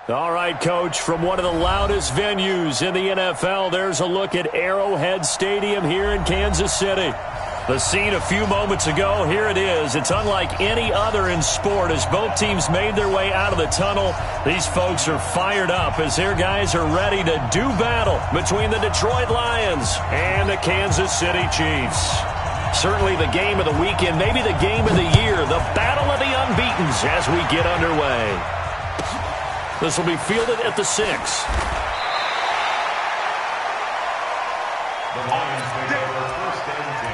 All right, Coach, from one of the loudest venues in the NFL, there's a look at Arrowhead Stadium here in Kansas City. The scene a few moments ago, here it is. It's unlike any other in sport as both teams made their way out of the tunnel. These folks are fired up as their guys are ready to do battle between the Detroit Lions and the Kansas City Chiefs. Certainly the game of the weekend, maybe the game of the year, the battle of the unbeatens as we get underway. This will be fielded at the 6. The Lions take over first and 10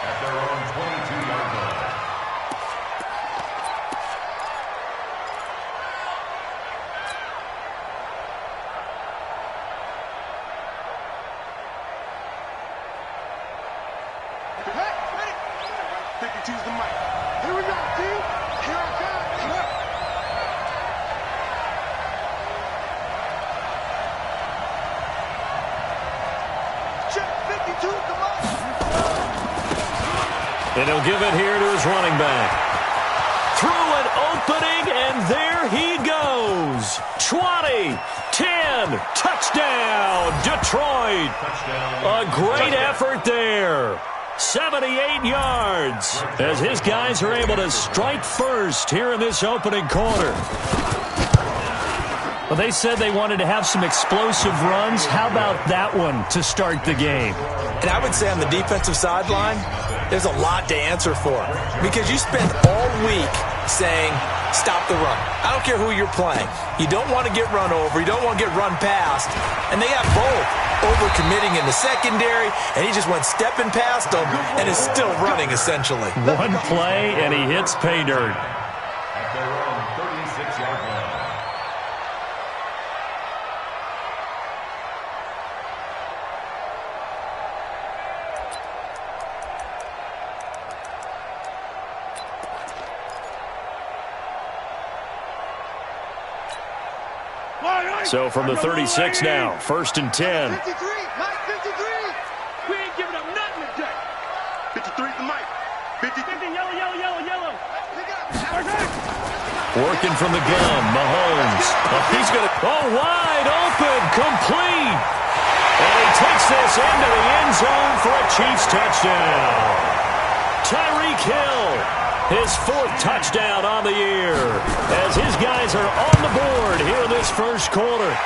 at their own 22-yard line. Ready? 52's the mic. Here we go, team. Here I come. And he'll give it here to his running back. Through an opening, and there he goes. 20, 10, touchdown, Detroit. A great effort there. 78 yards as his guys are able to strike first here in this opening quarter. Well, they said they wanted to have some explosive runs. How about that one to start the game? And I would say on the defensive sideline, there's a lot to answer for because you spend all week saying, stop the run. I don't care who you're playing. You don't want to get run over. You don't want to get run past. And they got both overcommitting in the secondary, and he just went stepping past them and is still running, essentially. One play, and he hits pay dirt. At their own 36-yard line. So from the 36 now, first and 10. 53, Mike, 53. We ain't giving up nothing today. 53 the mic. 50, yellow. Working from the gun, Mahomes. He's going to, wide open, complete. And he takes this into the end zone for a Chiefs touchdown. Tyreek Hill, his 4th touchdown on the year, as his guys are on the board here in this first quarter.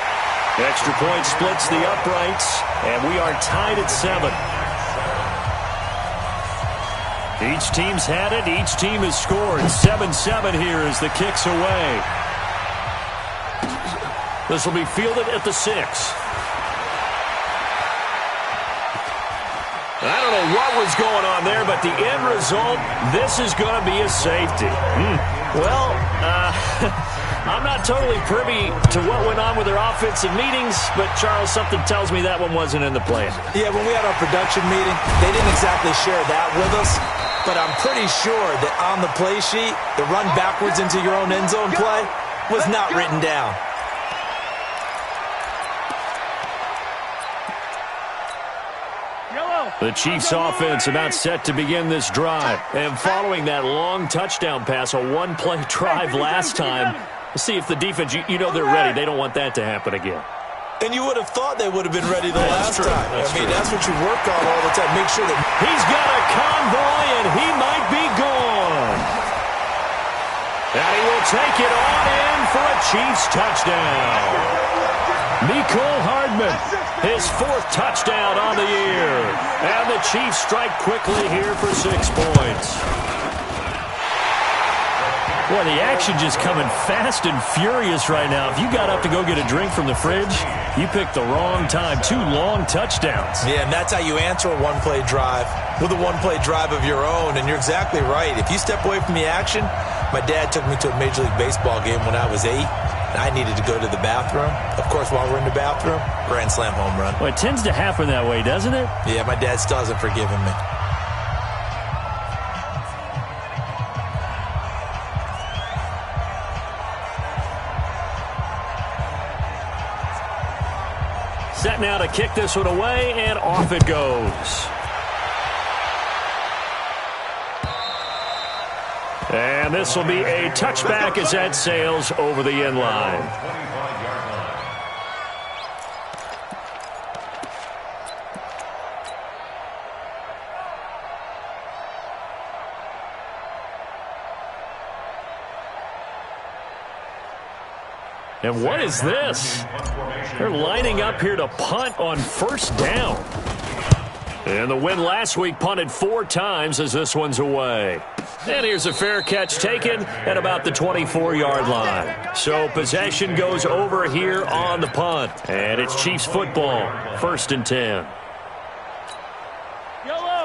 Extra point splits the uprights, and we are tied at 7. Each team's had it. Each team has scored. 7-7 here as the kick's away. This will be fielded at the 6. I don't know what was going on there, but the end result, this is going to be a safety. Well, I'm not totally privy to what went on with their offensive meetings, but, Charles, something tells me that one wasn't in the plan. Yeah, when we had our production meeting, they didn't exactly share that with us, but I'm pretty sure that on the play sheet, the run backwards into your own end zone play was not written down. The Chiefs offense about set to begin this drive. And following that long touchdown pass, a one-play drive last time, we'll see if the defense, you know they're ready. They don't want that to happen again. And you would have thought they would have been ready the last time. That's what you work on all the time. Make sure that he's got a convoy, and he might be gone. And he will take it on in for a Chiefs touchdown. Mecole Hardman, his 4th touchdown on the year. And the Chiefs strike quickly here for 6 points. Boy, the action just coming fast and furious right now. If you got up to go get a drink from the fridge, you picked the wrong time. 2 long touchdowns. Yeah, and that's how you answer a one-play drive with a one-play drive of your own. And you're exactly right. If you step away from the action, my dad took me to a Major League Baseball game when I was 8. I needed to go to the bathroom. Of course, while we're in the bathroom, grand slam home run. Well, it tends to happen that way, doesn't it? Yeah, my dad still hasn't forgiven me. Set now to kick this one away, and off it goes. And this will be a touchback as that sails over the end line. 25-yard line. And what is this? They're lining up here to punt on first down. And the win last week punted 4 times as this one's away. And here's a fair catch taken at about the 24-yard line. So possession goes over here on the punt. And it's Chiefs football, 1st and 10.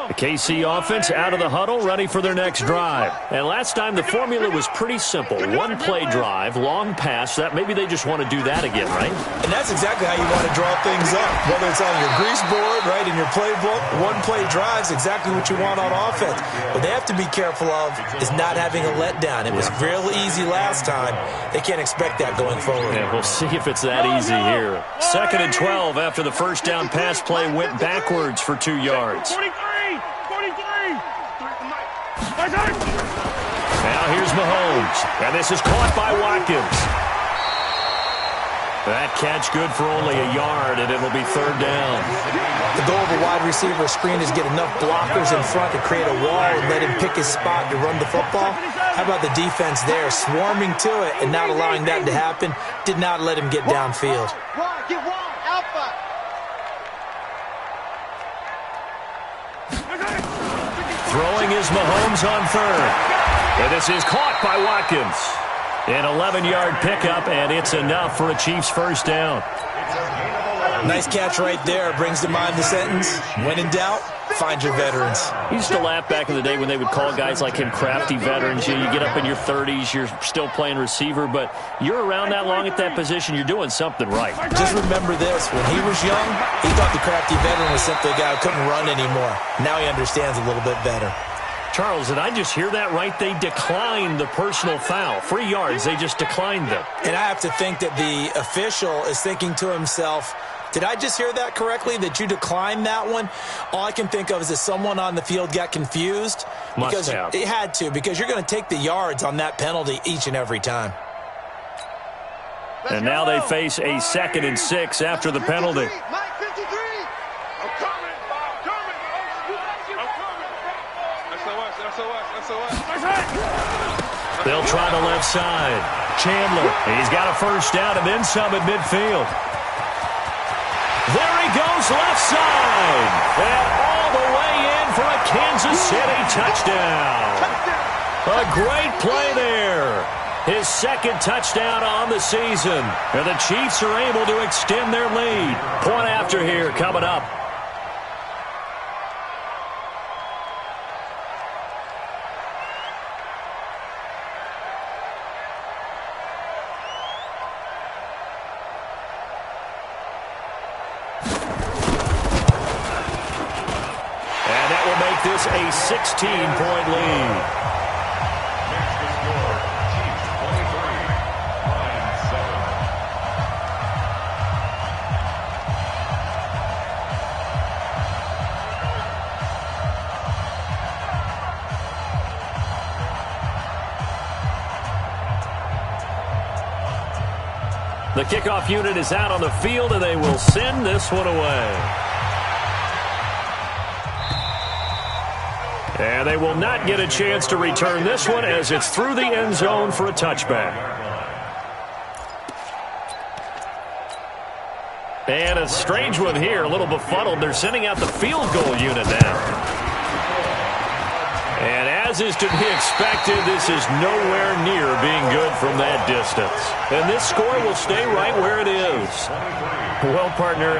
The KC offense out of the huddle, ready for their next drive. And last time the formula was pretty simple. 1-play drive, long pass. That maybe they just want to do that again, right? And that's exactly how you want to draw things up. Whether it's on your grease board, right, in your playbook, 1-play drives, exactly what you want on offense. What they have to be careful of is not having a letdown. It was real easy last time. They can't expect that going forward. Yeah, we'll see if it's that easy here. 2nd and 12 after the first down pass play went backwards for 2 yards. 43! Now here's Mahomes. And this is caught by Watkins. That catch good for only a yard, and it'll be 3rd down. The goal of a wide receiver screen is get enough blockers in front to create a wall and let him pick his spot to run the football. How about the defense there, swarming to it and not allowing that to happen? Did not let him get downfield. Get wide, alpha! Throwing is Mahomes on 3rd. And this is caught by Watkins. An 11-yard pickup, and it's enough for a Chiefs first down. Nice catch right there. Brings to mind the sentence, when in doubt, find your veterans. You used to laugh back in the day when they would call guys like him crafty veterans. You get up in your 30s, you're still playing receiver, but you're around that long at that position, you're doing something right. Just remember this. When he was young, he thought the crafty veteran was simply a guy who couldn't run anymore. Now he understands a little bit better. Charles, did I just hear that right? They declined the personal foul. 3 yards, they just declined them. And I have to think that the official is thinking to himself, did I just hear that correctly, that you declined that one? All I can think of is that someone on the field got confused. Must have. It had to, because you're going to take the yards on that penalty each and every time. And now they face a 2nd and 6 after the penalty. Mike 53! I'm coming! They'll try the left side. Chandler, he's got a first down and then some at midfield. There he goes, left side. And all the way in for a Kansas City touchdown. A great play there. His 2nd touchdown on the season. And the Chiefs are able to extend their lead. Point after here coming up. This a 16-point lead. The kickoff unit is out on the field, and they will send this one away. And they will not get a chance to return this one as it's through the end zone for a touchback. And a strange one here, a little befuddled. They're sending out the field goal unit now. And as is to be expected, this is nowhere near being good from that distance. And this score will stay right where it is. Well, partner,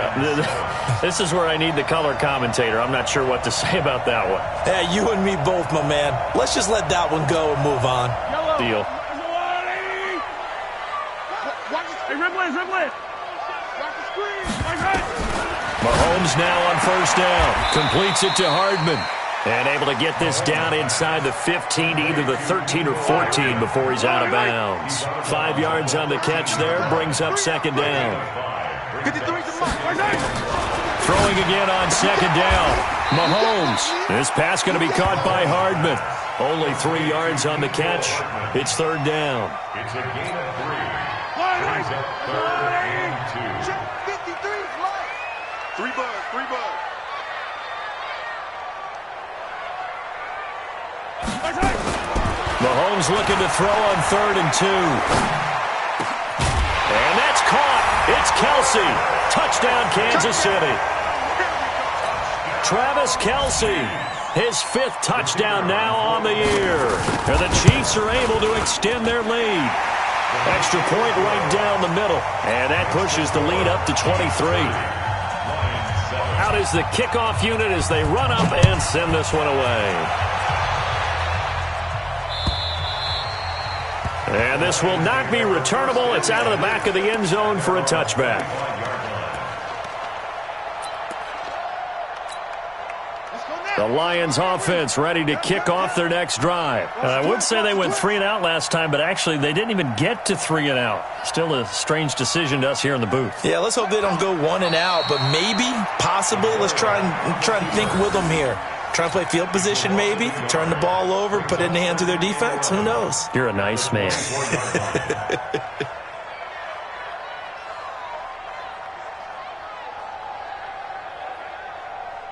this is where I need the color commentator. I'm not sure what to say about that one. Yeah, you and me both, my man. Let's just let that one go and move on. Deal. Mahomes now on first down. Completes it to Hardman. And able to get this down inside the 15, either the 13 or 14 before he's out of bounds. 5 yards on the catch there, brings up 2nd down. Throwing again on 2nd down. Mahomes. This pass going to be caught by Hardman. Only 3 yards on the catch. It's third down. It's a gain of 3. Brings up third and 2. 53 fly. 3 bugs, 3 bugs. Mahomes looking to throw on third and 2. And that's caught. It's Kelce. Touchdown, Kansas City. Travis Kelce, his 5th touchdown now on the year. And the Chiefs are able to extend their lead. Extra point right down the middle. And that pushes the lead up to 23. Out is the kickoff unit as they run up and send this one away. And this will not be returnable. It's out of the back of the end zone for a touchback. The Lions offense ready to kick off their next drive. I would say they went 3 and out last time, but actually they didn't even get to 3 and out. Still a strange decision to us here in the booth. Yeah, let's hope they don't go 1 and out, but maybe, possibly, let's try and think with them here. Try and play field position maybe, turn the ball over, put it in the hands of their defense. Who knows? You're a nice man.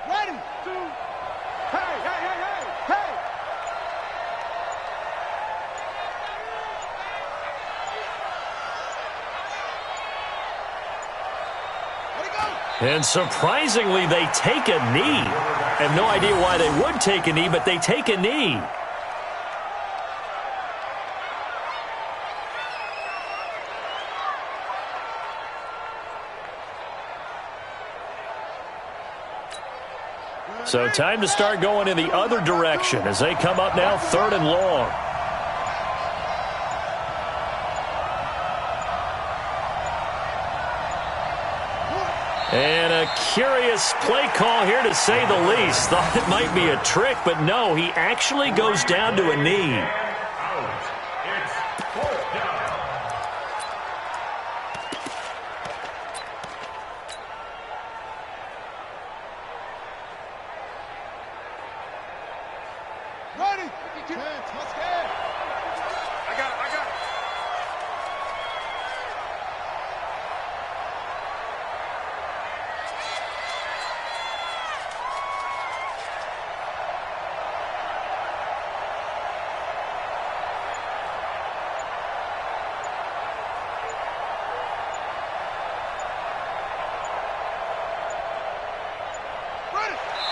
Ready, 2. Hey, hey, hey, hey, hey. Let it go. And surprisingly, they take a knee. I have no idea why they would take a knee, but they take a knee. So time to start going in the other direction as they come up now 3rd and long. And a curious play call here, to say the least. Thought it might be a trick, but no, he actually goes down to a knee. Out. It's 4th down. Ready. 52. Let's go. I got it, I got it.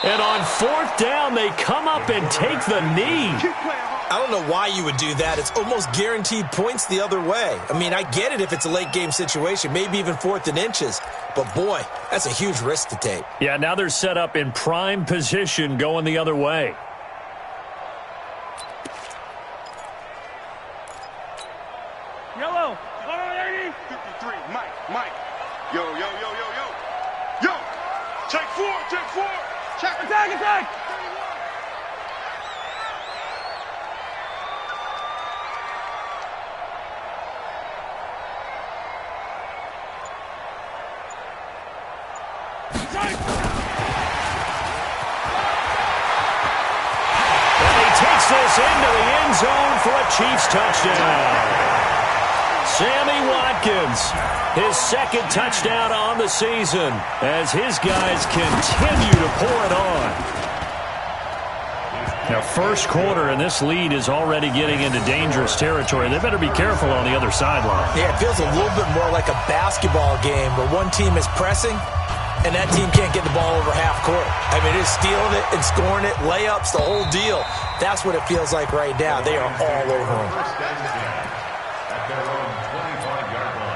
And on 4th down, they come up and take the knee. I don't know why you would do that. It's almost guaranteed points the other way. I mean, I get it if it's a late game situation, maybe even 4th and inches. But, boy, that's a huge risk to take. Yeah, now they're set up in prime position going the other way. Yellow. 53. Mike. Yo. Yo. Check 4. Check. Attack. This into the end zone for a Chiefs touchdown. Sammy Watkins, his 2nd touchdown on the season as his guys continue to pour it on. Now, 1st quarter, and this lead is already getting into dangerous territory. They better be careful on the other sideline. Yeah, it feels a little bit more like a basketball game where one team is pressing and that team can't get the ball over half court. I mean, it's stealing it and scoring it, layups, the whole deal. That's what it feels like right now. They are all over them. First down at their own 25-yard line.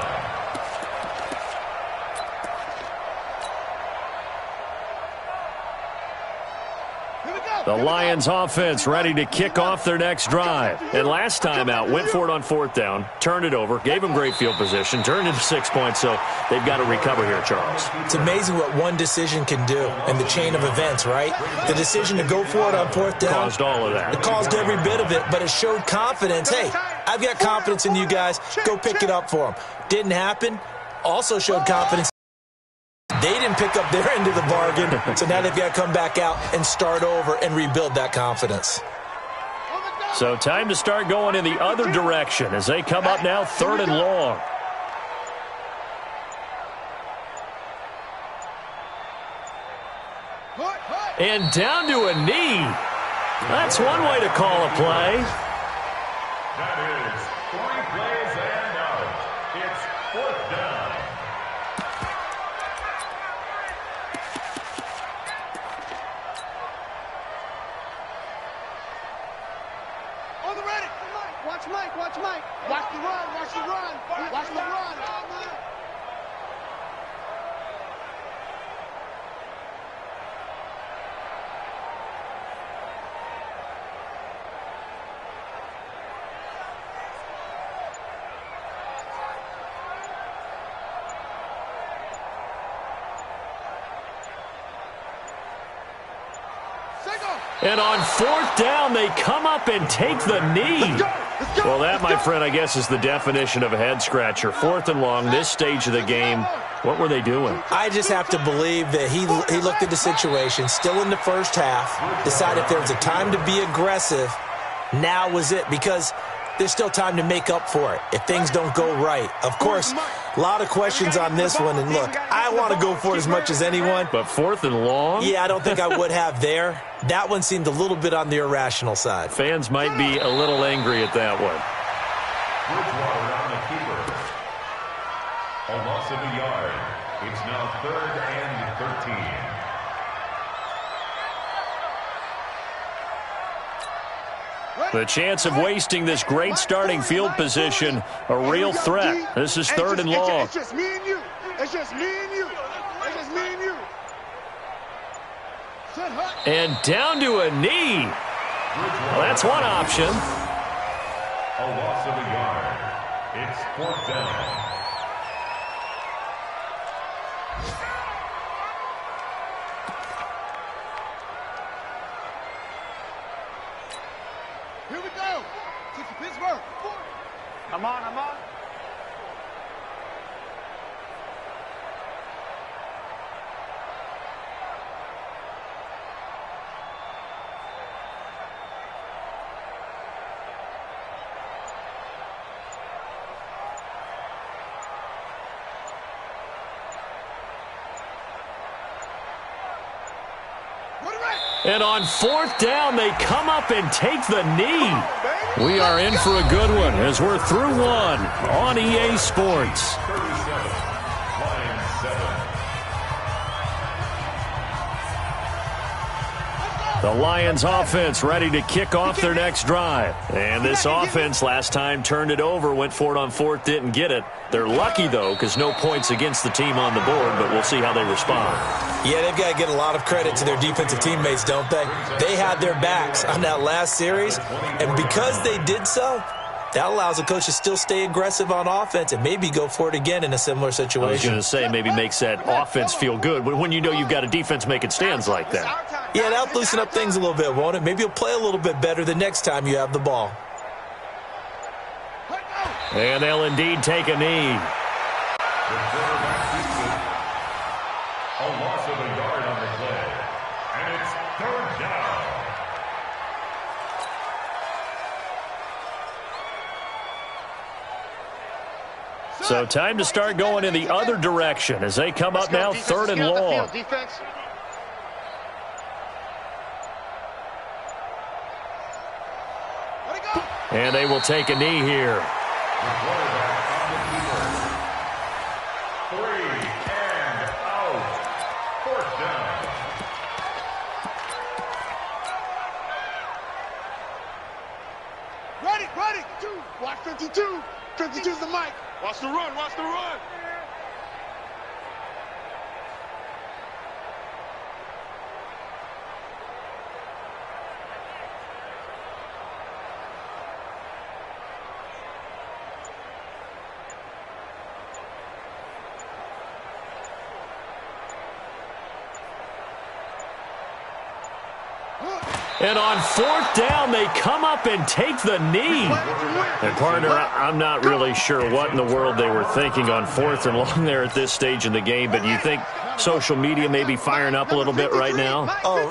The Lions offense ready to kick off their next drive. And last time out, went for it on 4th down, turned it over, gave them great field position, turned into 6 points, so they've got to recover here, Charles. It's amazing what one decision can do in the chain of events, right? The decision to go for it on 4th down Caused all of that. It caused every bit of it, but it showed confidence. Hey, I've got confidence in you guys. Go pick it up for them. Didn't happen. Also showed confidence. They didn't pick up their end of the bargain, so now they've got to come back out and start over and rebuild that confidence. So time to start going in the other direction as they come up now 3rd and long. And down to a knee. That's one way to call a play. That is 3 plays and out. It's 4th down. On the ready. Watch Mike, watch Mike. Watch the run, watch the run. Watch the run. And on 4th down, they come up and take the knee. Well, that, my friend, I guess is the definition of a head-scratcher. 4th and long, this stage of the game. What were they doing? I just have to believe that he looked at the situation, still in the first half, decided if there was a time to be aggressive, now was it, because there's still time to make up for it if things don't go right. Of course, a lot of questions on this one, and look, I want to go for it as much as anyone. But 4th and long? Yeah, I don't think I would have there. That one seemed a little bit on the irrational side. Fans might be a little angry at that one. Bridgewater on the keeper. A loss of a yard. It's now 3rd and 13. The chance of wasting this great starting field position, a real threat. This is 3rd and long. It's just me and you. It's just me and you. It's just me and you. And down to a knee. Well, that's one option. A loss of a yard. It's 4th down. Here we go. To Pittsburgh. I'm on, I'm on. And on 4th down, they come up and take the knee. We are in for a good one as we're through one on EA Sports. 37, Lions 7. The Lions offense ready to kick off their next drive. And this offense last time turned it over, went for it on 4th, didn't get it. They're lucky, though, because no points against the team on the board, but we'll see how they respond. Yeah, they've got to get a lot of credit to their defensive teammates, don't they? They had their backs on that last series, and because they did so, that allows the coach to still stay aggressive on offense and maybe go for it again in a similar situation. I was going to say maybe makes that offense feel good, but when you know you've got a defense making stands like that. Yeah, that'll loosen up things a little bit, won't it? Maybe you'll play a little bit better the next time you have the ball. And they'll indeed take a knee. The quarterback keeps it. A loss of a yard on the play. And it's 3rd down. So time to start going in the other direction as they come up now 3rd and long. And they will take a knee here. The quarterback on the keeper. 3 and out. 4th down. Ready. 2. Watch 52. 52's the mic. Watch the run. Watch the run. And on 4th down, they come up and take the knee. And, partner, I'm not really sure what in the world they were thinking on 4th and long there at this stage in the game, but you think social media may be firing up a little bit right now? Oh,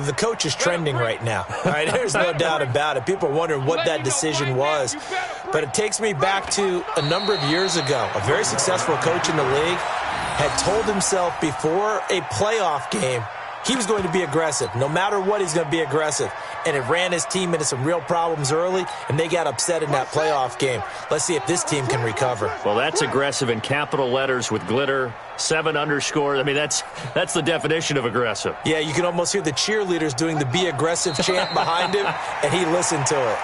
the coach is trending right now. All right, there's no doubt about it. People are wondering what that decision was. But it takes me back to a number of years ago. A very successful coach in the league had told himself before a playoff game he was going to be aggressive. No matter what, he's going to be aggressive. And it ran his team into some real problems early, and they got upset in that playoff game. Let's see if this team can recover. Well, that's aggressive in capital letters with glitter, 7 underscores. I mean, that's the definition of aggressive. Yeah, you can almost hear the cheerleaders doing the be aggressive chant behind him, and he listened to it.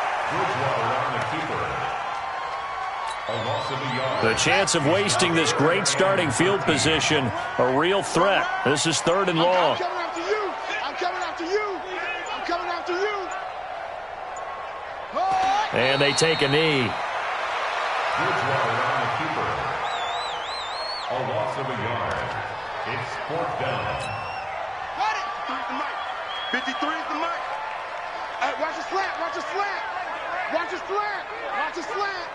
The chance of wasting this great starting field position, a real threat. This is 3rd and long. I'm coming after you. I'm coming after you. I'm coming after you. And they take a knee. Bridgewater on the keeper. A loss of a yard. It's 4th down. Got it. 53's the mic. 53's the mic. Hey, watch the slant. Watch the slant. Watch the slant. Watch the slant.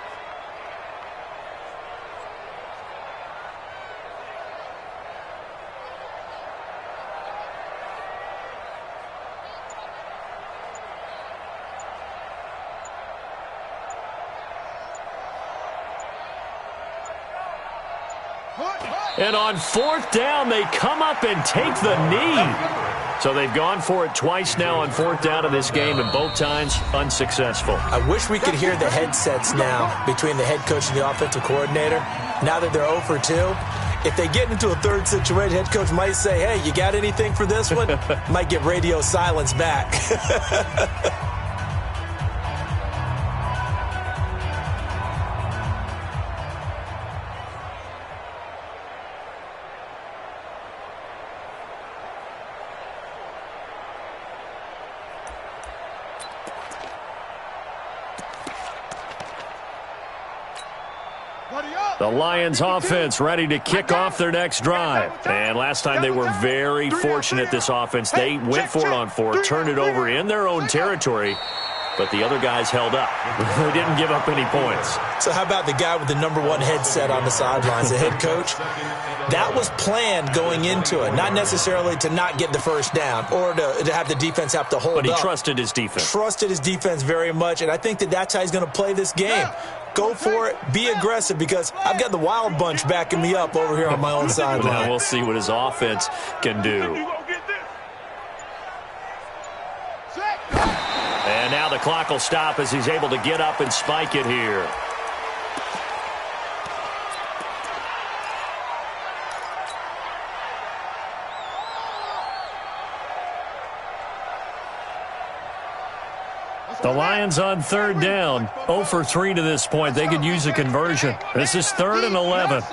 And on 4th down, they come up and take the knee. So they've gone for it twice now on 4th down in this game, and both times unsuccessful. I wish we could hear the headsets now between the head coach and the offensive coordinator. Now that they're 0 for 2, if they get into a third situation, head coach might say, hey, you got anything for this one? Might get radio silence back. The Lions offense ready to kick off their next drive. And last time they were very fortunate, this offense. They went for it on 4, turned it over in their own territory, but the other guys held up. They didn't give up any points. So how about the guy with the #1 headset on the sidelines, the head coach? That was planned going into it, not necessarily to not get the first down or to have the defense have to hold up. But he trusted his defense. Trusted his defense very much, and I think that's how he's going to play this game. Go for it. Be aggressive, because I've got the wild bunch backing me up over here on my own sideline. Now we'll see what his offense can do. And now the clock will stop as he's able to get up and spike it here. The Lions on 3rd down, 0 for 3 to this point. They could use a conversion. This is 3rd and 11.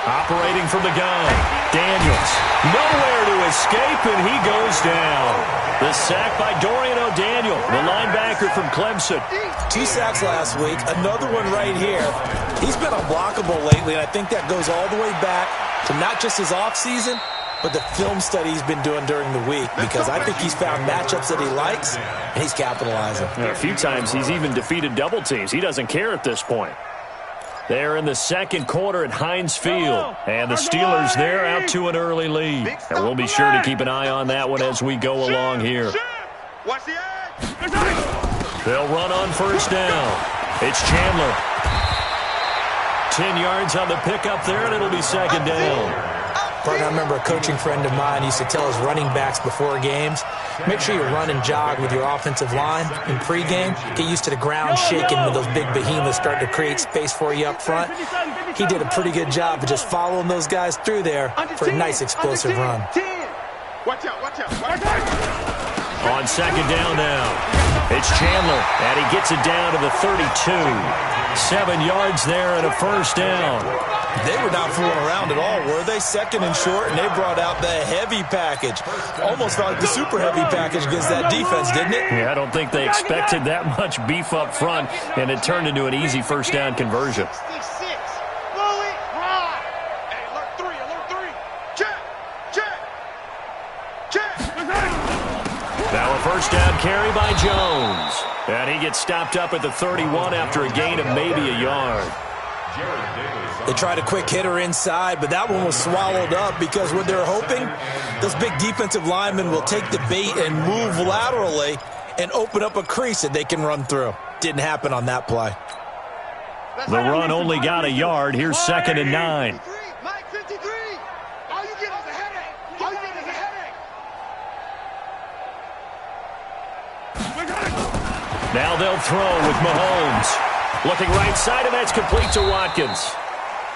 Operating from the gun, Daniels. Nowhere to escape, and he goes down. The sack by Dorian O'Daniel, the linebacker from Clemson. 2 sacks last week, another one right here. He's been unblockable lately, and I think that goes all the way back to not just his offseason, but the film study he's been doing during the week, because I think he's found matchups that he likes, and he's capitalizing. A few times he's even defeated double teams. He doesn't care at this point. They're in the second quarter at Heinz Field, and the Steelers there out to an early lead. And we'll be sure to keep an eye on that one as we go along here. They'll run on 1st down. It's Chandler. 10 yards on the pickup there, and it'll be 2nd down. Partner, I remember a coaching friend of mine used to tell his running backs before games, make sure you run and jog with your offensive line in pregame. Get used to the ground shaking when those big behemoths start to create space for you up front. He did a pretty good job of just following those guys through there for a nice explosive run. Watch out, watch out, watch out. On 2nd down now, it's Chandler, and he gets it down to the 32. 7 yards there and a 1st down. They were not fooling around at all, were they? 2nd and short, and they brought out the heavy package. Almost felt like the super heavy package against that defense, didn't it? Yeah, I don't think they expected that much beef up front, and it turned into an easy 1st down conversion. Now a first down carry by Jones. And he gets stopped up at the 31 after a gain of maybe a yard. They tried a quick hitter inside, but that one was swallowed up because what they're hoping, those big defensive linemen will take the bait and move laterally and open up a crease that they can run through. Didn't happen on that play. The run only got a yard. Here's 2nd and 9. Mike 53. All you get is a headache. All you get is a headache. Now they'll throw with Mahomes. Looking right side, and that's complete to Watkins.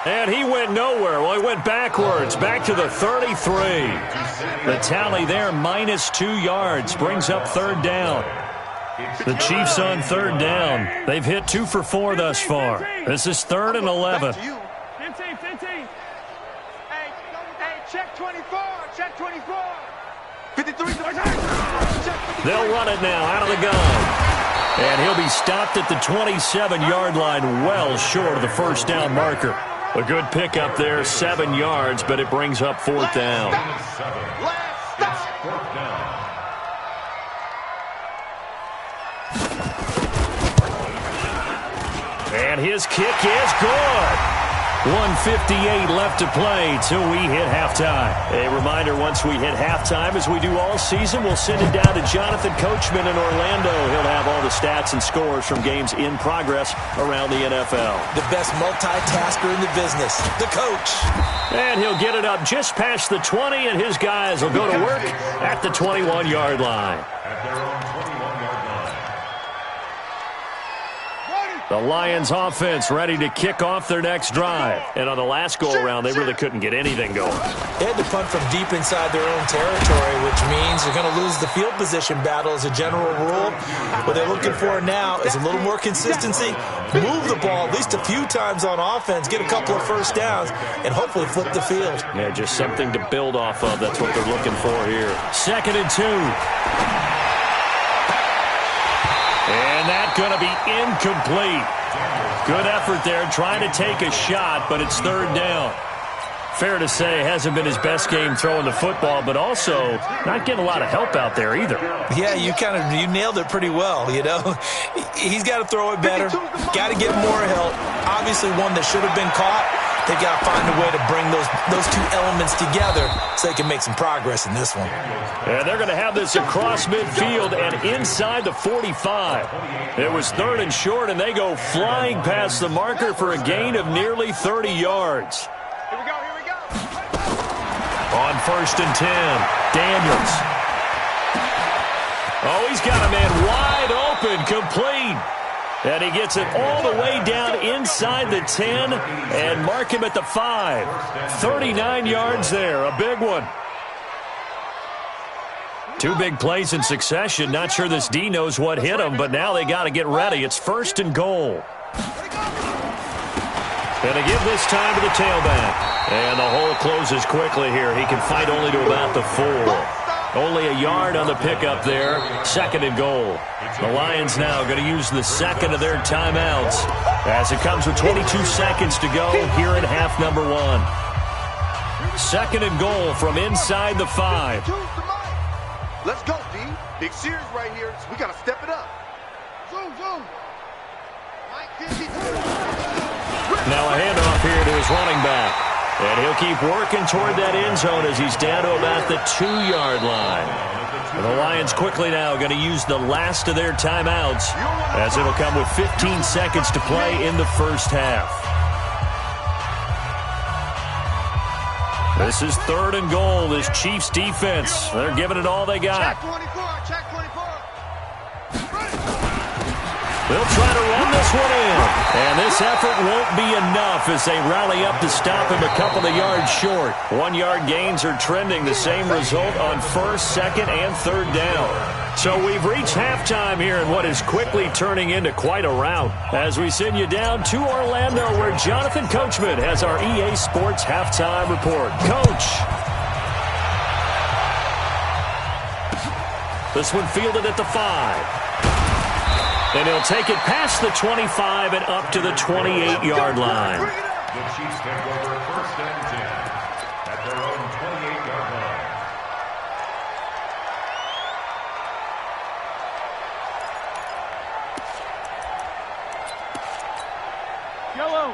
And he went nowhere. Well, he went backwards, back to the 33. The tally there, -2 yards, brings up 3rd down. The Chiefs on 3rd down. They've hit 2 for 4 thus far. This is 3rd and 11. 15. Hey, check 24. Check 24. 53. They'll run it now out of the gun. And he'll be stopped at the 27-yard line, well short of the first down marker. A good pickup there, 7 yards, but it brings up 4th down. And his kick is good. 1:58 left to play till we hit halftime. A reminder, once we hit halftime, as we do all season, we'll send it down to Jonathan Coachman in Orlando. He'll have all the stats and scores from games in progress around the NFL. The best multitasker in the business, the coach. And he'll get it up just past the 20, and his guys will go to work at the 21-yard line. At their own 21-yard line. The Lions offense ready to kick off their next drive. And on the last go-around, they really couldn't get anything going. They had to punt from deep inside their own territory, which means they're going to lose the field position battle as a general rule. What they're looking for now is a little more consistency, move the ball at least a few times on offense, get a couple of first downs, and hopefully flip the field. Yeah, just something to build off of. That's what they're looking for here. 2nd and 2. And that's going to be incomplete. Good effort there, trying to take a shot, but it's 3rd down. Fair to say, hasn't been his best game throwing the football, but also not getting a lot of help out there either. Yeah, you nailed it pretty well, you know. He's got to throw it better, got to get more help. Obviously one that should have been caught. They've got to find a way to bring those two elements together so they can make some progress in this one. And they're going to have this across midfield and inside the 45. It was 3rd and short, and they go flying past the marker for a gain of nearly 30 yards. Here we go. On 1st and 10, Daniels. Oh, he's got a man wide open, complete. And he gets it all the way down inside the 10 and mark him at the 5. 39 yards there, a big one. 2 big plays in succession. Not sure this D knows what hit him, but now they got to get ready. It's 1st and goal. And they give this time to the tailback. And the hole closes quickly here. He can fight only to about the 4. Only a yard on the pickup there. 2nd and goal. The Lions now going to use the 2nd of their timeouts as it comes with 22 seconds to go here in half number 1. 2nd and goal from inside the 5. Let's go, D. Big series right here. So we got to step it up. Zoom. Now a handoff here to his running back. And he'll keep working toward that end zone as he's down to about the 2-yard line. And the Lions quickly now going to use the last of their timeouts as it'll come with 15 seconds to play in the first half. This is 3rd and goal. This Chiefs defense, they're giving it all they got. Check 24. They'll try to run this one in. And this effort won't be enough as they rally up to stop him a couple of yards short. 1-yard gains are trending. The same result on 1st, 2nd, and 3rd down. So we've reached halftime here in what is quickly turning into quite a rout as we send you down to Orlando where Jonathan Coachman has our EA Sports halftime report. Coach. This one fielded at the 5. And he'll take it past the 25 and up to the 28-yard line. The Chiefs take over 1st and 10 at their own 28-yard line.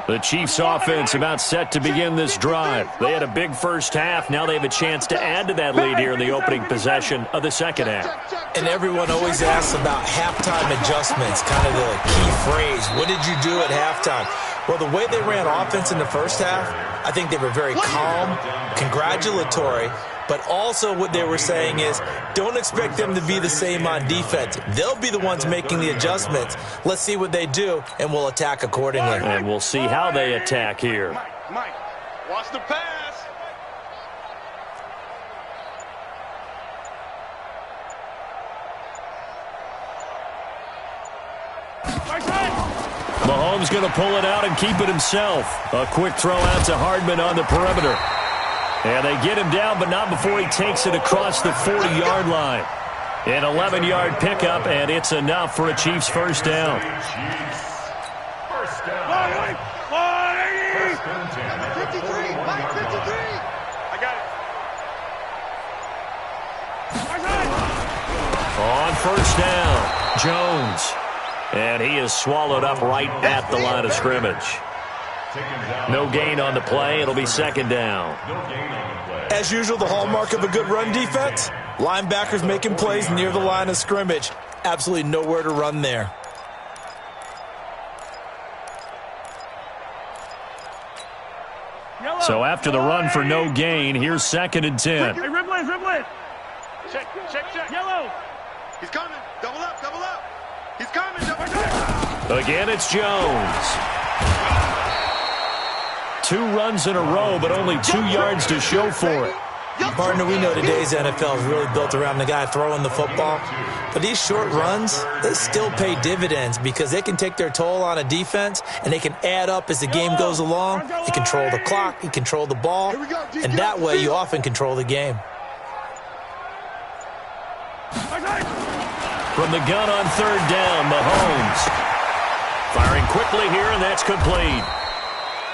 The Chiefs offense about set to begin this drive. They had a big first half. Now they have a chance to add to that lead here in the opening possession of the second half. And everyone always asks about halftime adjustments, kind of the key phrase. What did you do at halftime? Well, the way they ran offense in the first half, I think they were very calm, congratulatory, but also what they were saying is don't expect them to be the same on defense. They'll be the ones making the adjustments. Let's see what they do, and we'll attack accordingly. And we'll see how they attack here. Mike, watch the pass. Mahomes going to pull it out and keep it himself. A quick throw out to Hardman on the perimeter. And they get him down, but not before he takes it across the 40-yard line. An 11-yard pickup, and it's enough for a Chiefs first down. First down. 53, 53. I got it. On first down, Jones. And he is swallowed up right at the line of scrimmage. No gain on the play. It'll be second down. As usual, the hallmark of a good run defense, linebackers making plays near the line of scrimmage. Absolutely nowhere to run there. So after the run for no gain, here's second and 10. Hey, Riblin. Check. Yellow. He's coming. Double up. He's coming. Double up. Again, it's Jones. 2 runs in a row, but only 2 yards to show for it. Partner, we know today's NFL is really built around the guy throwing the football. But these short runs, they still pay dividends because they can take their toll on a defense, and they can add up as the game goes along. You control the clock, you control the ball, and that way you often control the game. From the gun on third down, Mahomes. Firing quickly here, and that's complete.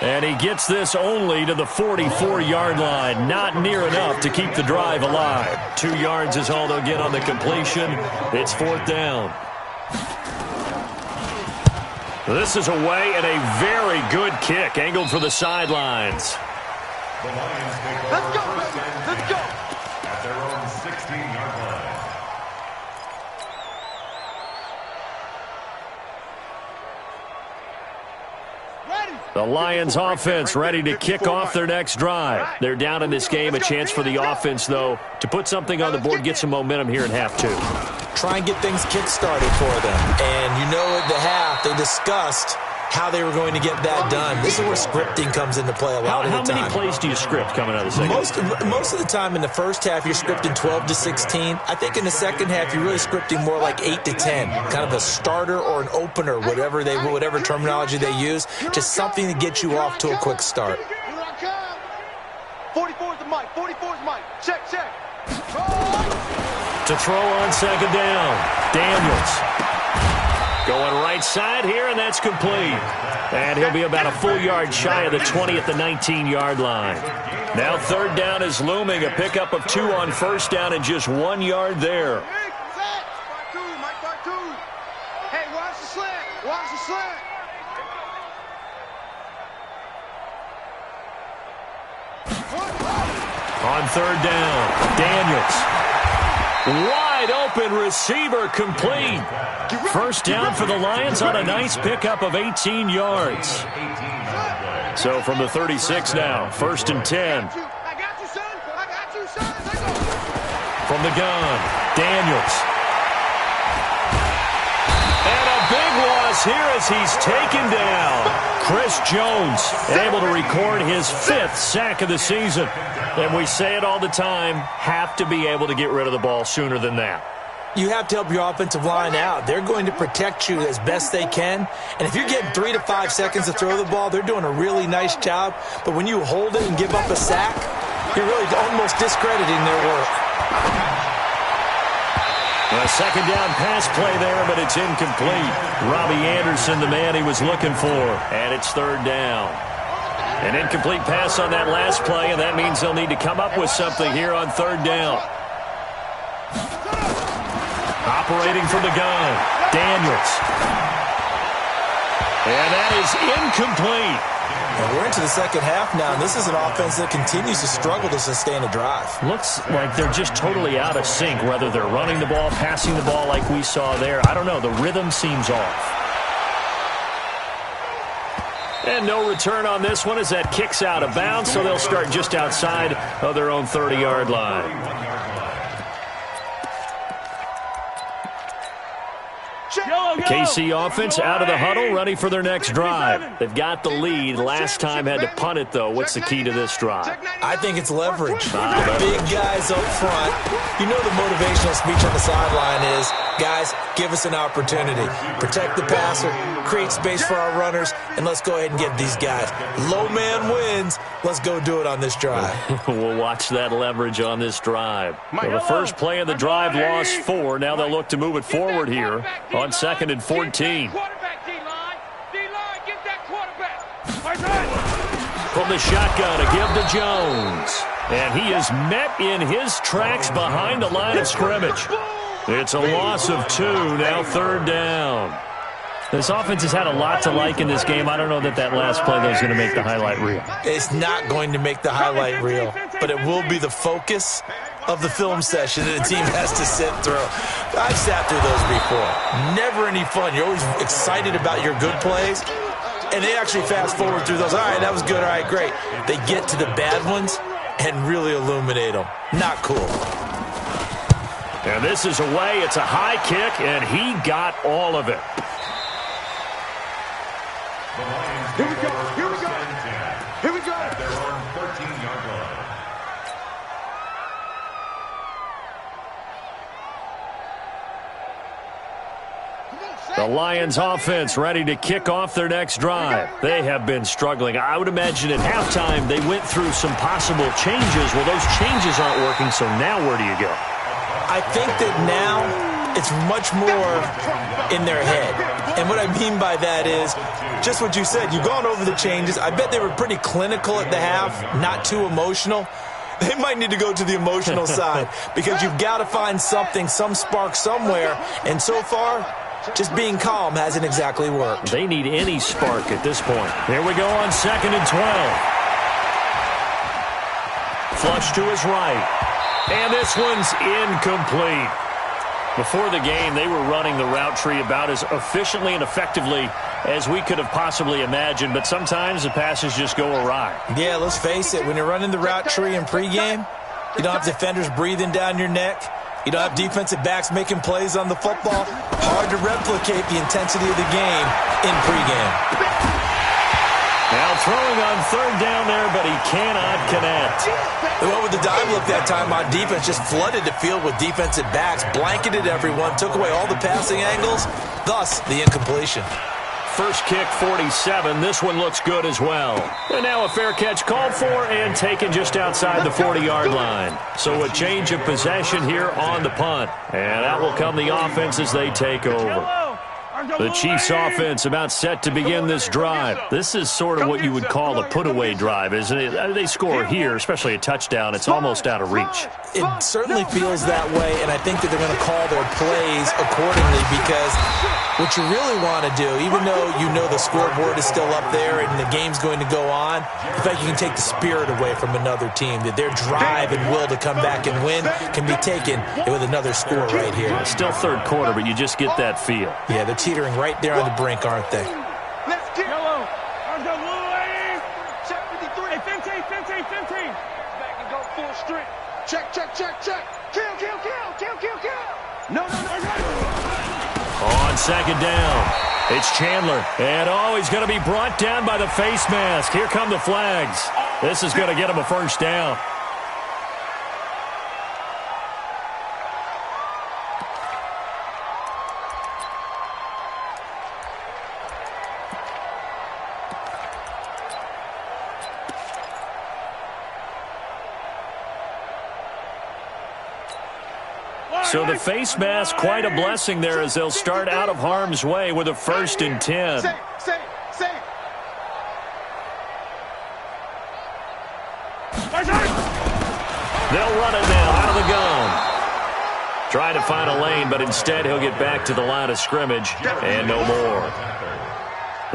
And he gets this only to the 44-yard line. Not near enough to keep the drive alive. 2 yards is all they'll get on the completion. It's fourth down. This is away, and a very good kick angled for the sidelines. Let's go, baby. Let's go. At their own 16-yard line. The Lions offense ready to kick off their next drive. They're down in this game. A chance for the offense, though, to put something on the board, get some momentum here in half 2. Try and get things kick-started for them. And you know at the half, they discussed how they were going to get that done. This is where scripting comes into play a lot of the time. How many plays do you script coming out of the second? Most of the time in the first half, you're scripting 12 to 16. I think in the second half, you're really scripting more like 8 to 10. Kind of a starter or an opener, whatever terminology they use. Just something to get you off to a quick start. 44 is the mic. 44 is Mike. Check. To throw on second down, Daniels. Going right side here, and that's complete. And he'll be about a full yard shy of the 20 at the 19-yard line. Now third down is looming. A pickup of 2 on first down and just 1 yard there. Hey, watch the slant. Watch the slant. On third down, Daniels. Wide open receiver complete. First down for the Lions on a nice pickup of 18 yards. So from the 36 now, first and 10. I got you, son. From the gun, Daniels. And a big loss here as he's taken down. Chris Jones able to record his 5th sack of the season. And we say it all the time, have to be able to get rid of the ball sooner than that. You have to help your offensive line out. They're going to protect you as best they can. And if you're getting 3 to 5 seconds to throw the ball, they're doing a really nice job. But when you hold it and give up a sack, you're really almost discrediting their work. A second down pass play there, but it's incomplete. Robbie Anderson, the man he was looking for. And it's third down. An incomplete pass on that last play, and that means they'll need to come up with something here on third down. Operating from the gun, Daniels. And that is incomplete. And we're into the second half now, and this is an offense that continues to struggle to sustain a drive. Looks like they're just totally out of sync, whether they're running the ball, passing the ball like we saw there. I don't know. The rhythm seems off. And no return on this one as that kicks out of bounds, so they'll start just outside of their own 30-yard line. KC offense out of the huddle, ready for their next drive. They've got the lead. Last time had to punt it, though. What's the key to this drive? I think it's leverage. The big guys up front. You know the motivational speech on the sideline is, guys, give us an opportunity. Protect the passer, create space for our runners, and let's go ahead and get these guys. Low man wins. Let's go do it on this drive. We'll watch that leverage on this drive. Well, the first play of the drive lost 4. Now they'll look to move it forward here on 2nd and 14. From the shotgun, a give to Jones. And he is met in his tracks behind the line of scrimmage. It's a loss of 2, now 3rd down. This offense has had a lot to like in this game. I don't know that last play, though, is going to make the highlight reel. It's not going to make the highlight reel, but it will be the focus of the film session that the team has to sit through. I've sat through those before. Never any fun. You're always excited about your good plays, and they actually fast forward through those. All right, that was good. All right, great. They get to the bad ones and really illuminate them. Not cool. And this is away. It's a high kick, and he got all of it. Here we go. Here we go. Here we go. At their own 13-yard line. The Lions offense ready to kick off their next drive. They have been struggling. I would imagine at halftime they went through some possible changes. Well, those changes aren't working, so now where do you go? I think that now it's much more in their head. And what I mean by that is just what you said. You've gone over the changes. I bet they were pretty clinical at the half, not too emotional. They might need to go to the emotional side because you've got to find something, some spark somewhere. And so far, just being calm hasn't exactly worked. They need any spark at this point. Here we go on 2nd and 12. Flush to his right. And this one's incomplete. Before the game, they were running the route tree about as efficiently and effectively as we could have possibly imagined, but sometimes the passes just go awry. Yeah, let's face it. When you're running the route tree in pregame, you don't have defenders breathing down your neck. You don't have defensive backs making plays on the football. Hard to replicate the intensity of the game in pregame. Now throwing on 3rd down there, but he cannot connect. They went with the dive look that time on defense, just flooded the field with defensive backs, blanketed everyone, took away all the passing angles, thus the incompletion. First kick, 47. This one looks good as well. And now a fair catch called for and taken just outside the 40-yard line. So a change of possession here on the punt. And that will come the offense as they take over. The Chiefs offense about set to begin this drive. This is sort of what you would call a put-away drive, isn't it? They score here, especially a touchdown. It's almost out of reach. It certainly feels that way, and I think that they're going to call their plays accordingly because what you really want to do, even though you know the scoreboard is still up there and the game's going to go on, in fact, you can take the spirit away from another team, that their drive and will to come back and win can be taken with another score right here. It's still 3rd quarter, but you just get that feel. Yeah, they're teetering right there on the brink, aren't they? Let's get yellow. Check 53. 15. Back and go full strength. Check. Kill. No. On 2nd down, it's Chandler. And, he's going to be brought down by the face mask. Here come the flags. This is going to get him a 1st down. So the face mask, quite a blessing there as they'll start out of harm's way with a 1st and 10. Say. They'll run it now out of the gun. Try to find a lane, but instead he'll get back to the line of scrimmage and no more.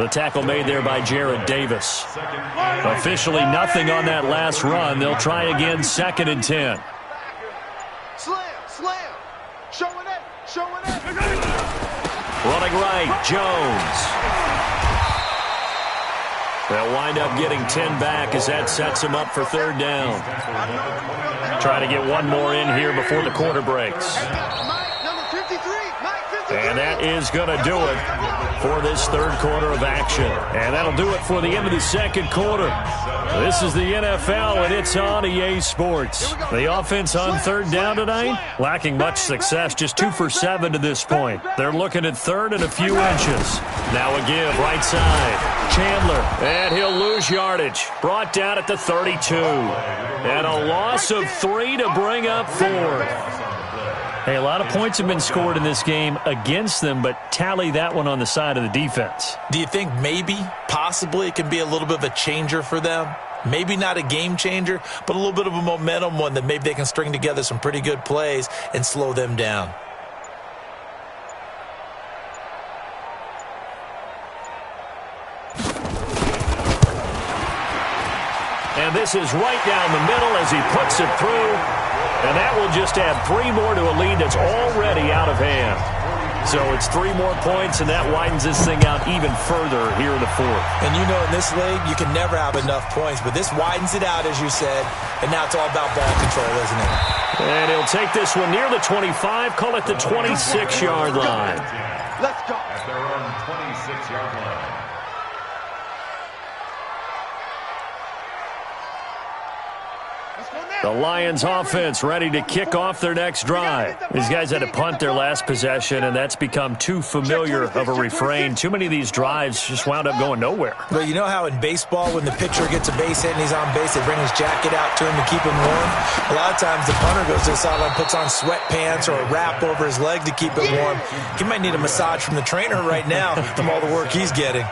The tackle made there by Jared Davis. Officially nothing on that last run. They'll try again, 2nd and 10. Slam. Showing it. Running right, Jones. They'll wind up getting 10 back as that sets them up for 3rd down. Trying to get one more in here before the quarter breaks. And that is going to do it for this 3rd quarter of action. And that'll do it for the end of the 2nd quarter. This is the NFL, and it's on EA Sports. The offense on 3rd down tonight, lacking much success, just 2 for 7 to this point. They're looking at 3rd and a few inches. Now a give, right side. Chandler, and he'll lose yardage. Brought down at the 32. And a loss of 3 to bring up 4th. Hey, a lot of points have been scored in this game against them, but tally that one on the side of the defense. Do you think maybe, possibly, it can be a little bit of a changer for them? Maybe not a game changer, but a little bit of a momentum one that maybe they can string together some pretty good plays and slow them down. And this is right down the middle as he puts it through. And that will just add 3 more to a lead that's already out of hand. So it's 3 more points, and that widens this thing out even further here in the 4th. And you know, in this league, you can never have enough points, but this widens it out, as you said, and now it's all about ball control, isn't it? And he'll take this one near the 25, call it the 26-yard line. Let's go. At their own 26-yard line. The Lions offense ready to kick off their next drive. These guys had to punt their last possession, and that's become too familiar of a refrain. Too many of these drives just wound up going nowhere. But you know how in baseball, when the pitcher gets a base hit and he's on base, they bring his jacket out to him to keep him warm? A lot of times the punter goes to the sideline, puts on sweatpants or a wrap over his leg to keep it warm. He might need a massage from the trainer right now from all the work he's getting.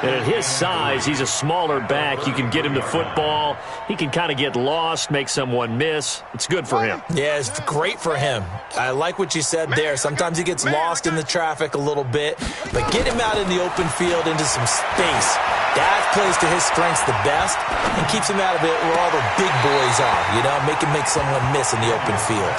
And at his size, he's a smaller back. You can get him to football. He can kind of get lost, make someone miss. It's good for him. Yeah, it's great for him. I like what you said there. Sometimes he gets lost in the traffic a little bit, but get him out in the open field into some space. That plays to his strengths the best and keeps him out of it where all the big boys are, you know, make someone miss in the open field.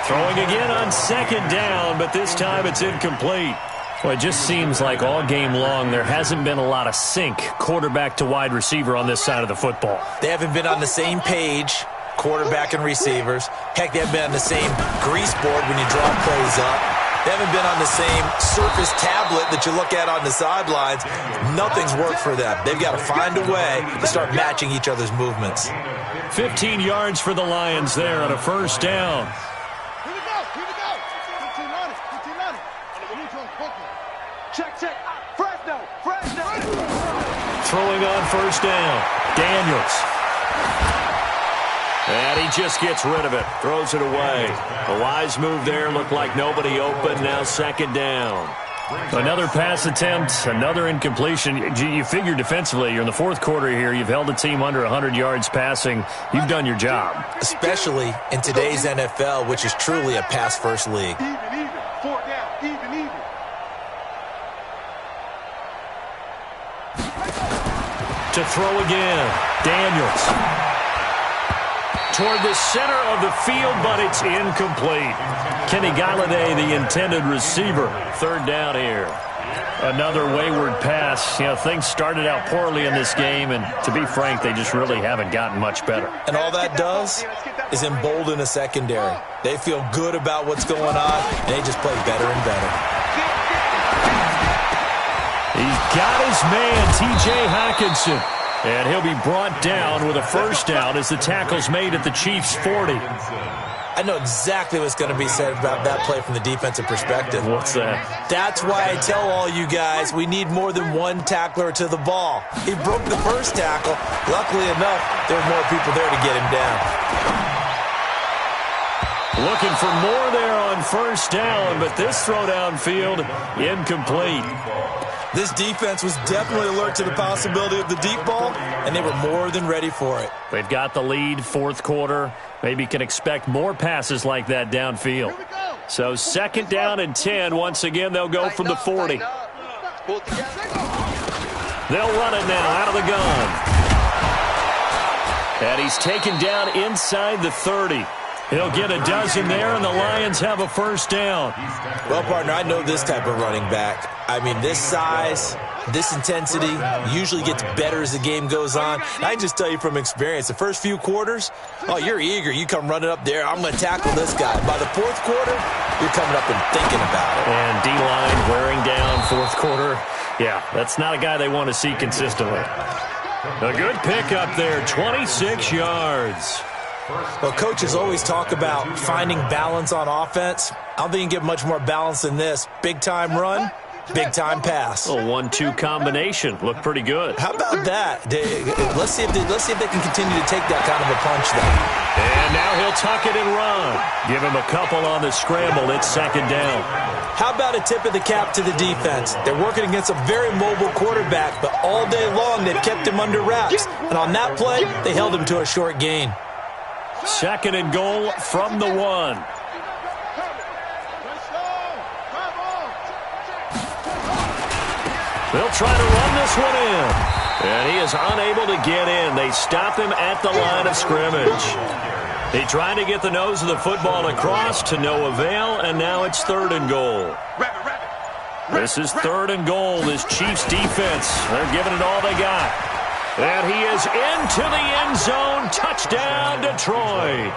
Throwing again on 2nd down, but this time it's incomplete. Well, it just seems like all game long there hasn't been a lot of sync quarterback to wide receiver on this side of the football. They haven't been on the same page, quarterback and receivers. Heck, they haven't been on the same grease board when you draw plays up. They haven't been on the same Surface tablet that you look at on the sidelines. Nothing's worked for them. They've got to find a way to start matching each other's movements. 15 yards for the Lions there on a 1st down. Here we go. 15 on it. Check. Fresno. Throwing on 1st down. Daniels. And he just gets rid of it. Throws it away. A wise move there. Looked like nobody open. Now 2nd down. Another pass attempt. Another incompletion. You figure defensively, you're in the 4th quarter here. You've held a team under 100 yards passing. You've done your job. Especially in today's NFL, which is truly a pass-first league. Even. 4 down. Even. To throw again. Daniels. Toward the center of the field, but it's incomplete. Kenny Galladay, the intended receiver. 3rd down here. Another wayward pass. You know, things started out poorly in this game, and to be frank, they just really haven't gotten much better. And all that does is embolden a secondary. They feel good about what's going on, and they just play better and better. He's got his man, T.J. Hockenson. And he'll be brought down with a 1st down as the tackle's made at the Chiefs' 40. I know exactly what's going to be said about that play from the defensive perspective. What's that? That's why I tell all you guys we need more than one tackler to the ball. He broke the 1st tackle. Luckily enough, there were more people there to get him down. Looking for more there on 1st down, but this throw downfield, incomplete. This defense was definitely alert to the possibility of the deep ball, and they were more than ready for it. They've got the lead, 4th quarter. Maybe can expect more passes like that downfield. So 2nd down and 10. Once again, they'll go from the 40. Pull together. They'll run it now out of the gun. And he's taken down inside the 30. He'll get a dozen there, and the Lions have a first down. Well, partner, I know this type of running back. I mean, this size, this intensity usually gets better as the game goes on. I can just tell you from experience, the first few quarters, oh, you're eager. You come running up there, I'm going to tackle this guy. By the fourth quarter, you're coming up and thinking about it. And D-line wearing down fourth quarter. Yeah, that's not a guy they want to see consistently. A good pickup there, 26 yards. Well, coaches always talk about finding balance on offense. I don't think you can get much more balance than this. Big-time run, big-time pass. A 1-2 combination. Looked pretty good. How about that? Let's see if they can continue to take that kind of a punch there. And now he'll tuck it and run. Give him a couple on the scramble. It's second down. How about a tip of the cap to the defense? They're working against a very mobile quarterback, but all day long they've kept him under wraps. And on that play, they held him to a short gain. Second and goal from the 1. They'll try to run this one in. And he is unable to get in. They stop him at the line of scrimmage. They tried to get the nose of the football across to no avail, and now it's third and goal. This is third and goal. This Chiefs defense, they're giving it all they got. And he is into the end zone. Touchdown, Detroit.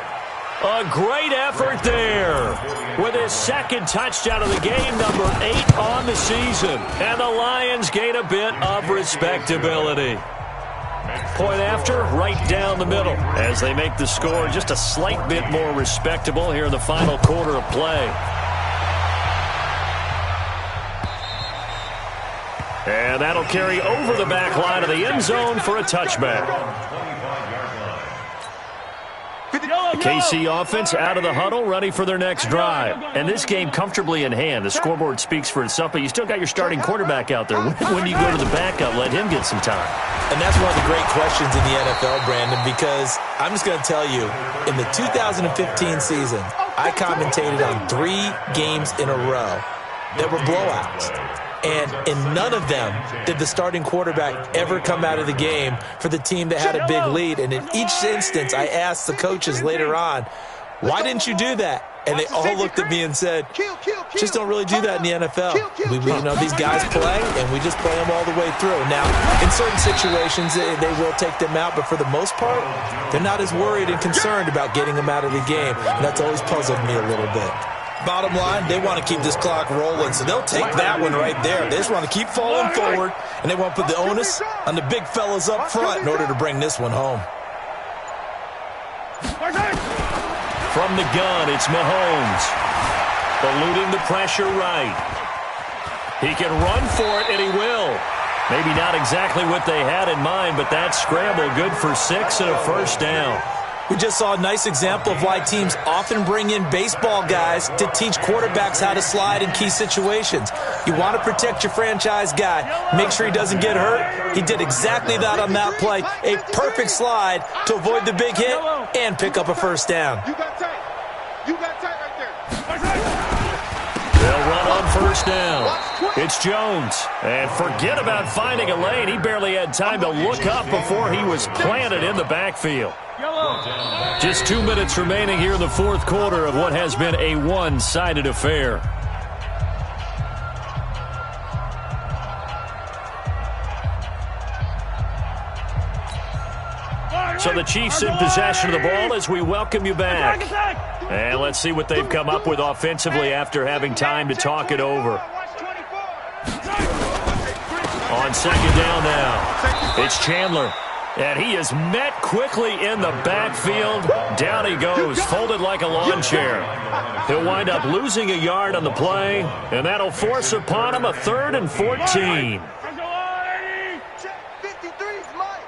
A great effort there with his second touchdown of the game, number 8 on the season. And the Lions gain a bit of respectability. Point after, right down the middle as they make the score just a slight bit more respectable here in the final quarter of play. And that'll carry over the back line of the end zone for a touchback. The KC offense out of the huddle, ready for their next drive. And this game comfortably in hand. The scoreboard speaks for itself, but you still got your starting quarterback out there. When do you go to the backup, let him get some time? And that's one of the great questions in the NFL, Brandon, because I'm just going to tell you, in the 2015 season, I commentated on 3 games in a row that were blowouts. And in none of them did the starting quarterback ever come out of the game for the team that had a big lead. And in each instance, I asked the coaches later on, why didn't you do that? And they all looked at me and said, just don't really do that in the NFL. These guys play, and we just play them all the way through. Now, in certain situations, they will take them out, but for the most part, they're not as worried and concerned about getting them out of the game. And that's always puzzled me a little bit. Bottom line, they want to keep this clock rolling, so they'll take that one right there. They just want to keep falling forward, and they want to put the onus on the big fellas up front in order to bring this one home. From the gun, it's Mahomes. Eluding the pressure right. He can run for it, and he will. Maybe not exactly what they had in mind, but that scramble good for 6 and a first down. We just saw a nice example of why teams often bring in baseball guys to teach quarterbacks how to slide in key situations. You want to protect your franchise guy. Make sure he doesn't get hurt. He did exactly that on that play. A perfect slide to avoid the big hit and pick up a first down. You got tight. You got tight right there. They'll run on first down. It's Jones. And forget about finding a lane. He barely had time to look up before he was planted in the backfield. Just 2 minutes remaining here in the fourth quarter of what has been a one-sided affair. So the Chiefs in possession of the ball as we welcome you back. And let's see what they've come up with offensively after having time to talk it over. On second down now, it's Chandler. And he is met quickly in the backfield. Down he goes, folded like a lawn chair. He'll wind up losing a yard on the play, and that'll force upon him a 3rd and 14. 53's Mike.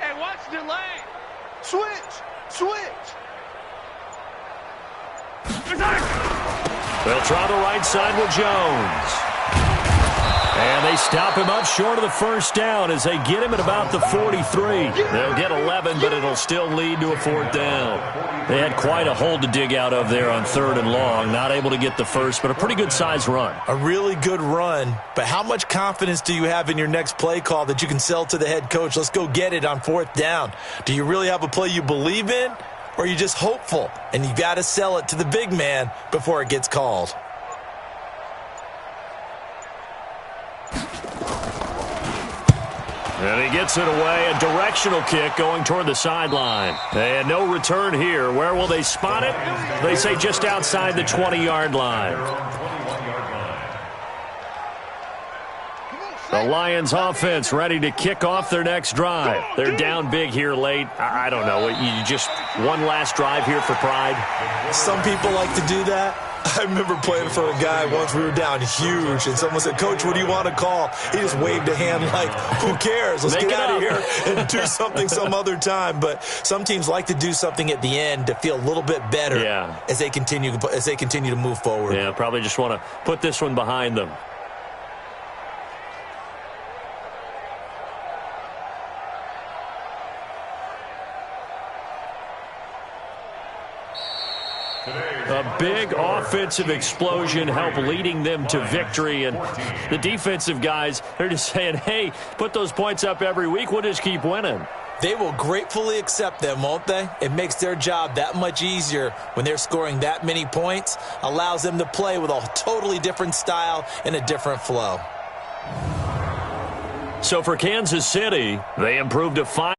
Hey, watch the lane. Switch. They'll try the right side with Jones. And they stop him up short of the first down as they get him at about the 43. They'll get 11, but it'll still lead to a fourth down. They had quite a hole to dig out of there on 3rd and long. Not able to get the first, but a pretty good-sized run. A really good run, but how much confidence do you have in your next play call that you can sell to the head coach? Let's go get it on 4th down. Do you really have a play you believe in, or are you just hopeful? And you got to sell it to the big man before it gets called. And he gets it away, a directional kick going toward the sideline. And no return here. Where will they spot it? They say just outside the 20-yard line. The Lions offense ready to kick off their next drive. They're down big here late. I don't know. You just one last drive here for pride? Some people like to do that. I remember playing for a guy once. We were down huge, and someone said, "Coach, what do you want to call?" He just waved a hand like, "Who cares? Let's get out of here and do something some other time." But some teams like to do something at the end to feel a little bit better as they continue to move forward. Yeah, probably just want to put this one behind them. A big offensive explosion helped leading them to victory. And the defensive guys, they're just saying, hey, put those points up every week. We'll just keep winning. They will gratefully accept them, won't they? It makes their job that much easier when they're scoring that many points. Allows them to play with a totally different style and a different flow. So for Kansas City, they improved to 5.